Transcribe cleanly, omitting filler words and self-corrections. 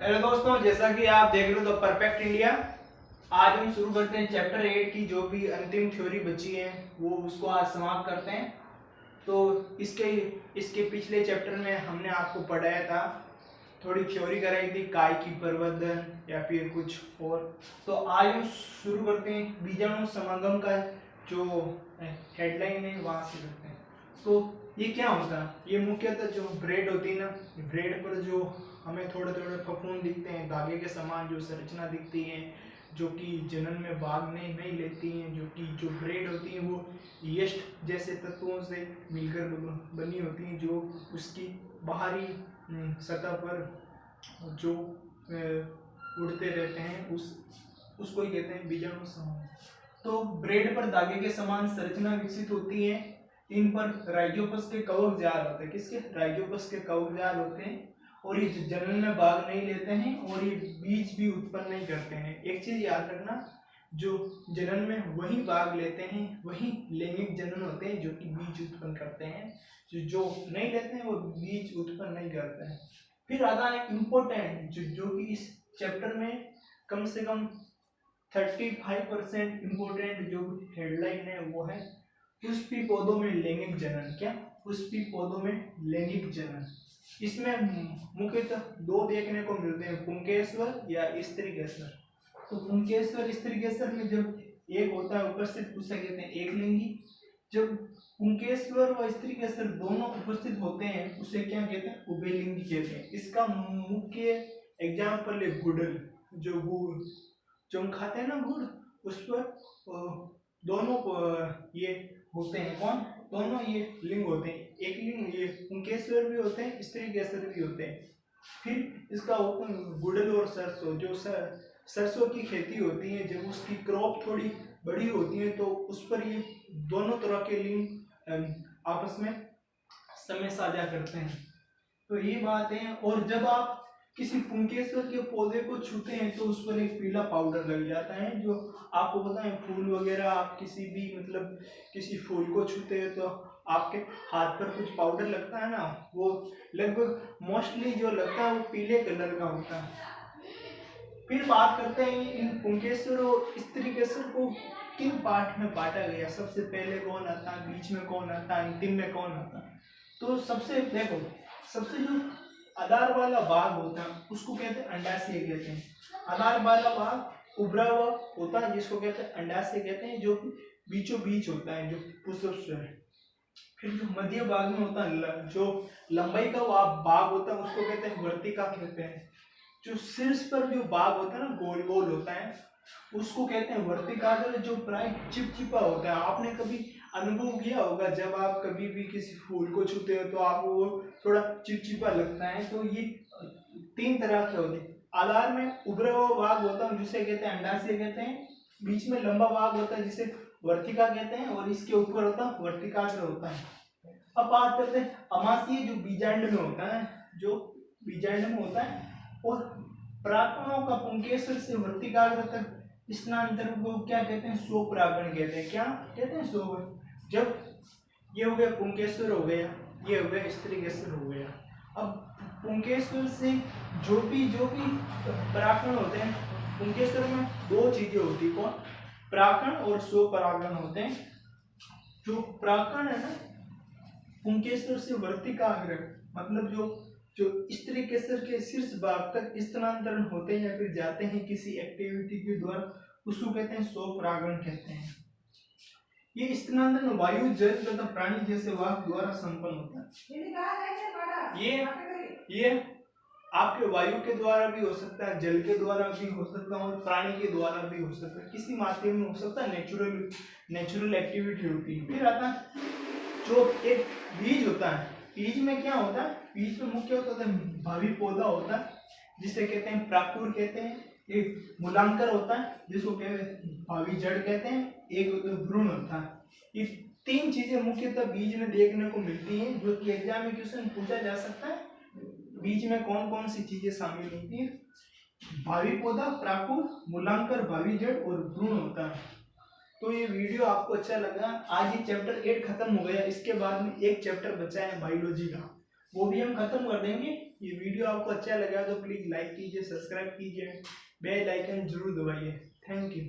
Hello दोस्तों, जैसा कि आप देख रहे हो द परफेक्ट इंडिया। आज हम शुरू करते हैं चैप्टर 8 की जो भी अंतिम थ्योरी बची है वो उसको आज समाप्त करते हैं। तो इसके इसके पिछले चैप्टर में हमने आपको पढ़ाया था, थोड़ी थ्योरी कराई थी काय की प्रवर्धन या फिर कुछ और। तो आज हम शुरू करते हैं बीजाणु समागम का जो हेडलाइन है वहां से करते हैं। तो ये क्या होता है? ये मुख्यतः जो ब्रेड होती है ना, ब्रेड पर जो हमें थोड़े थोड़े फफूंद दिखते हैं, धागे के समान जो संरचना दिखती है, जो कि जनन में भाग नहीं लेती हैं, जो कि जो ब्रेड होती हैं वो यीस्ट जैसे तत्वों से मिलकर बनी होती हैं, जो उसकी बाहरी सतह पर जो उड़ते रहते हैं उसको ही कहते हैं बीजाणु समूह। तो ब्रेड पर धागे के समान संरचना विकसित होती है। इन पर राइजोपस के कवक जाल होते हैं। किसके? राइजोपस के कवक जाल होते हैं और ये जनन में भाग नहीं लेते हैं और ये बीज भी उत्पन्न नहीं करते हैं। एक चीज याद रखना, जो जनन में वही भाग लेते हैं वही लैंगिक जनन होते हैं जो कि बीज उत्पन्न करते हैं। जो नहीं लेते हैं वो बीज उत्पन्न नहीं करते हैं। फिर आता है इम्पोर्टेंट जो कि इस चैप्टर में कम से कम 35% इम्पोर्टेंट जो हेडलाइन है वो है पुष्पी पौधों में लैंगिक जनन। क्या? पुष्पी पौधों में लैंगिक जनन। इसमें मुख्यतः दो देखने को मिलते हैं, पुंकेसर या स्त्रीकेसर। तो पुंकेसर स्त्रीकेसर में जब एक होता है उपस्थित उसे कहते हैं एक लिंगी। जब पुंकेसर व स्त्रीकेसर दोनों उपस्थित होते हैं उसे क्या कहते हैं? उभयलिंगी कहते हैं। इसका मुख्य एग्जाम्पल है गुड़ल। जो गुड़ जो हम खाते हैं ना, गुड़, उस पर दोनों ये होते हैं। कौन? दोनों ये लिंग होते हैं। एक लिंग ये पुंकेसर भी होते हैं, स्त्रीकेसर भी होते हैं। फिर इसका गुड़ल और सरसों, जो सरसों की खेती होती है, जब उसकी क्रॉप थोड़ी बड़ी होती है तो उस पर ये दोनों तरह के लिंग आपस में समय साझा करते हैं। तो ये बात है। और जब आप किसी पुंकेसर के पौधे को छूते हैं तो उस पर एक पीला पाउडर लग जाता है। जो आपको पता है, फूल वगैरह आप किसी भी किसी फूल को छूते हैं तो आपके हाथ पर कुछ पाउडर लगता है ना, वो लगभग मोस्टली जो लगता है वो पीले कलर का होता है। फिर बात करते हैं इन पुंकेसर और स्त्रीकेसर को किन पार्ट में बांटा गया। सबसे पहले कौन आता है, बीच में कौन आता है, अंतिम में कौन आता है? तो सबसे देखो, सबसे जो आधार वाला भाग होता है उसको कहते हैं अंडाशय कहते हैं। आधार वाला भाग उभरा हुआ होता है जिसको कहते हैं अंडाशय कहते हैं, जो बीचों बीच होता है, जो पुष्प है। फिर जो मध्य भाग में होता है, जो लंबाई का भाग होता है उसको कहते हैं वर्तिका कहते हैं। जो शीर्ष पर जो भाग होता है ना, गोल गोल होता है, उसको कहते हैं वर्तिकाग्र, जो प्राय चिपचिपा होता है। आपने कभी अनुभव किया होगा, जब आप कभी भी किसी फूल को छूते हो तो आपको वो थोड़ा चिपचिपा लगता है। तो ये तीन तरह के होते हैं। आधार में उभरा हुआ भाग होता है जिसे कहते हैं अंडाशय कहते हैं, बीच में लंबा भाग होता है जिसे वर्तिका कहते हैं, और इसके ऊपर होता है वर्तिकाग्र होता है। अब बात करते हैं अमाशय, जो बीजांड में होता है, जो बीजांड में होता है। और परागकणों का पुंकेसर से वर्तिकाग्र तक स्थानांतरण को क्या कहते हैं? स्वपरागण कहते हैं। क्या कहते हैं? स्व। जब ये हो गया पुंकेसर हो गया, ये हो गया स्त्रीकेसर हो गया। अब पुंकेसर से जो भी परागकण होते हैं, पुंकेसर में दो चीजें होती है। कौन? परागकण और स्वपरागण होते हैं। जो परागकण है ना, पुंकेसर से वर्तिकाग्र मतलब जो स्त्रीकेसर के शीर्ष भाग तक स्थानांतरण होते हैं या फिर जाते हैं किसी एक्टिविटी के द्वारा, उसको कहते हैं स्वपरागण कहते हैं। ये स्थानांतरण वायु, जल तथा प्राणी जैसे वाहक द्वारा संपन्न होता है। ये आपके वायु के द्वारा भी हो सकता है, जल के द्वारा भी हो सकता है और प्राणी के द्वारा भी हो सकता है, किसी माध्यम में हो सकता है। नेचुरल एक्टिविटी होती है। फिर आता है जो एक बीज होता है। बीज में क्या होता है? बीज में मुख्य होता है भावी पौधा होता है जिसे कहते हैं प्राकुर कहते हैं। एक मूलांकर होता है जिसको कहते हैं भावी जड़ कहते हैं। एक भ्रूण होता है। ये तीन चीजें मुख्यतः बीज में देखने को मिलती हैं, जो कि एग्जाम में क्वेश्चन पूछा जा सकता है। बीज में कौन कौन सी चीजें शामिल होती है? भावी पौधा, प्राकुर, मूलांकर, भावी जड़ और भ्रूण होता है। तो ये वीडियो आपको अच्छा लगा। आज ये चैप्टर 8 खत्म हो गया। इसके बाद में एक चैप्टर बचा है बायोलॉजी का, वो भी हम खत्म कर देंगे। ये वीडियो आपको अच्छा लगा तो प्लीज़ लाइक कीजिए, सब्सक्राइब कीजिए, बेल आइकन जरूर दबाइए। Thank you.